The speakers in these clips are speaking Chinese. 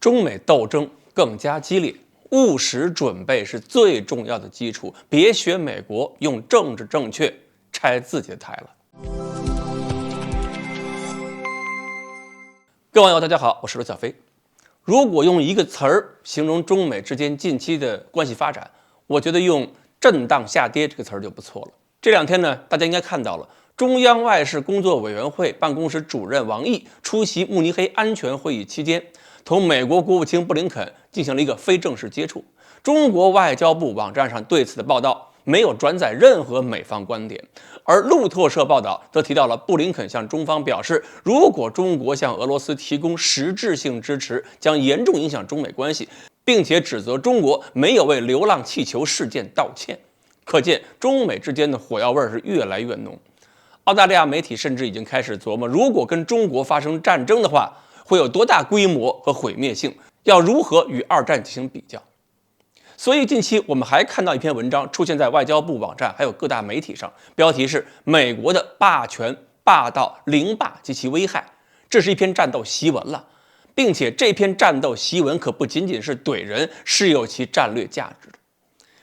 中美斗争更加激烈，务实准备是最重要的基础。别学美国用政治正确拆自己的台了。各位网友，大家好，我是罗小飞。如果用一个词儿形容中美之间近期的关系发展，我觉得用震荡下跌这个词儿就不错了。这两天呢，大家应该看到了，中央外事工作委员会办公室主任王毅出席慕尼黑安全会议期间，同美国国务卿布林肯进行了一个非正式接触。中国外交部网站上对此的报道没有转载任何美方观点，而路透社报道则提到了布林肯向中方表示，如果中国向俄罗斯提供实质性支持，将严重影响中美关系，并且指责中国没有为流浪气球事件道歉。可见中美之间的火药味是越来越浓。澳大利亚媒体甚至已经开始琢磨，如果跟中国发生战争的话，会有多大规模和毁灭性，要如何与二战进行比较。所以近期我们还看到一篇文章出现在外交部网站还有各大媒体上，标题是美国的霸权、霸道、凌霸及其危害。这是一篇战斗檄文了，并且这篇战斗檄文可不仅仅是怼人，是有其战略价值的。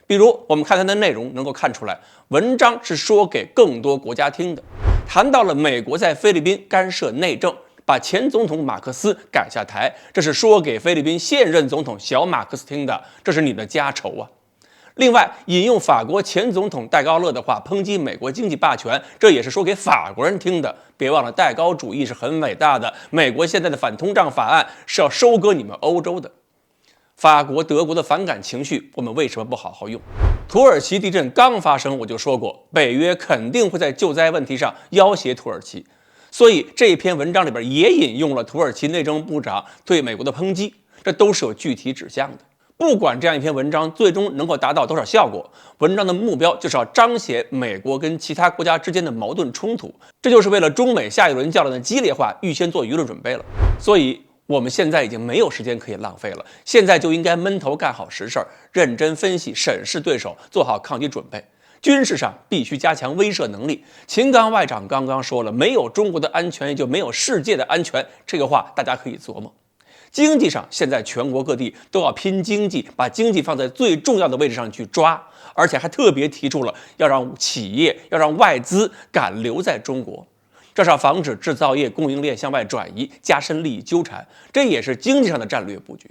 比如我们看它的内容能够看出来，文章是说给更多国家听的，谈到了美国在菲律宾干涉内政，把前总统马克思赶下台，这是说给菲律宾现任总统小马克思听的，这是你的家仇啊。另外引用法国前总统戴高乐的话，抨击美国经济霸权，这也是说给法国人听的。别忘了戴高主义是很伟大的，美国现在的反通胀法案是要收割你们欧洲的。法国、德国的反感情绪，我们为什么不好好用？土耳其地震刚发生，我就说过，北约肯定会在救灾问题上要挟土耳其。所以这篇文章里边也引用了土耳其内政部长对美国的抨击，这都是有具体指向的。不管这样一篇文章最终能够达到多少效果，文章的目标就是要彰显美国跟其他国家之间的矛盾冲突，这就是为了中美下一轮较量的激烈化预先做舆论准备了。所以我们现在已经没有时间可以浪费了，现在就应该闷头干好实事，认真分析审视对手，做好抗击准备。军事上必须加强威慑能力。秦刚外长刚刚说了，没有中国的安全，也就没有世界的安全，这个话大家可以琢磨。经济上，现在全国各地都要拼经济，把经济放在最重要的位置上去抓，而且还特别提出了要让企业、要让外资敢留在中国，这是要防止制造业供应链向外转移，加深利益纠缠，这也是经济上的战略布局。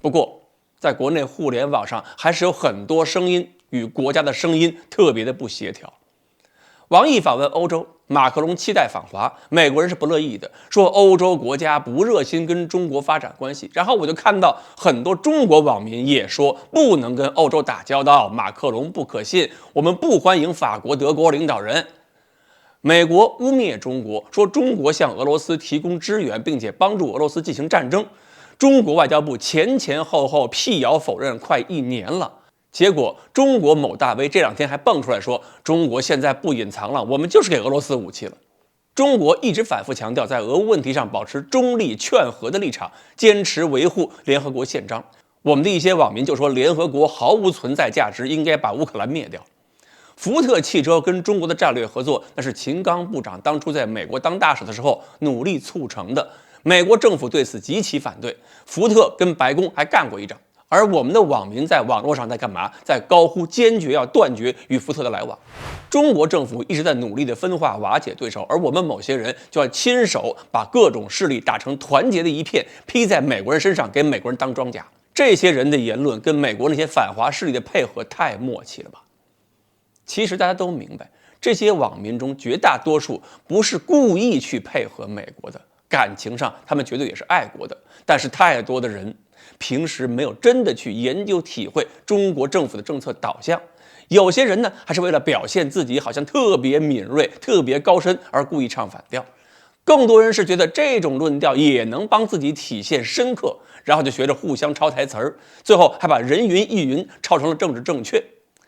不过在国内互联网上还是有很多声音与国家的声音特别的不协调。王毅访问欧洲，马克龙期待访华，美国人是不乐意的，说欧洲国家不热心跟中国发展关系。然后我就看到很多中国网民也说不能跟欧洲打交道，马克龙不可信，我们不欢迎法国、德国领导人。美国污蔑中国，说中国向俄罗斯提供支援，并且帮助俄罗斯进行战争。中国外交部前前后后辟谣否认快1年了。结果中国某大 V 这两天还蹦出来说，中国现在不隐藏了，我们就是给俄罗斯武器了。中国一直反复强调在俄乌问题上保持中立劝和的立场，坚持维护联合国宪章。我们的一些网民就说联合国毫无存在价值，应该把乌克兰灭掉。福特汽车跟中国的战略合作，那是秦刚部长当初在美国当大使的时候努力促成的，美国政府对此极其反对，福特跟白宫还干过一仗。而我们的网民在网络上在干嘛？在高呼坚决要断绝与福特的来往。中国政府一直在努力的分化瓦解对手，而我们某些人就要亲手把各种势力打成团结的一片，披在美国人身上，给美国人当装甲。这些人的言论跟美国那些反华势力的配合太默契了吧？其实大家都明白，这些网民中绝大多数不是故意去配合美国的，感情上他们绝对也是爱国的，但是太多的人平时没有真的去研究体会中国政府的政策导向，有些人呢还是为了表现自己好像特别敏锐、特别高深而故意唱反调，更多人是觉得这种论调也能帮自己体现深刻，然后就学着互相抄台词儿，最后还把人云亦云抄成了政治正确。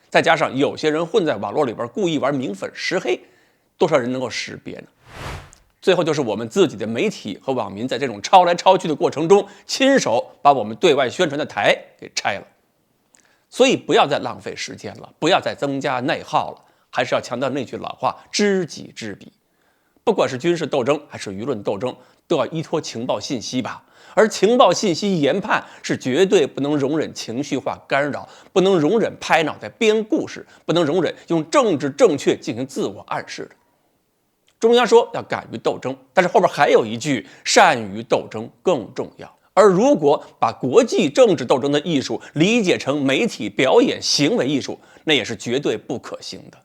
再加上有些人混在网络里边故意玩明粉实黑，多少人能够识别呢？最后就是我们自己的媒体和网民在这种抄来抄去的过程中，亲手把我们对外宣传的台给拆了。所以不要再浪费时间了，不要再增加内耗了，还是要强调那句老话，知己知彼。不管是军事斗争还是舆论斗争，都要依托情报信息吧，而情报信息研判是绝对不能容忍情绪化干扰，不能容忍拍脑袋编故事，不能容忍用政治正确进行自我暗示的。中央说要敢于斗争，但是后边还有一句善于斗争更重要。而如果把国际政治斗争的艺术理解成媒体表演行为艺术，那也是绝对不可行的。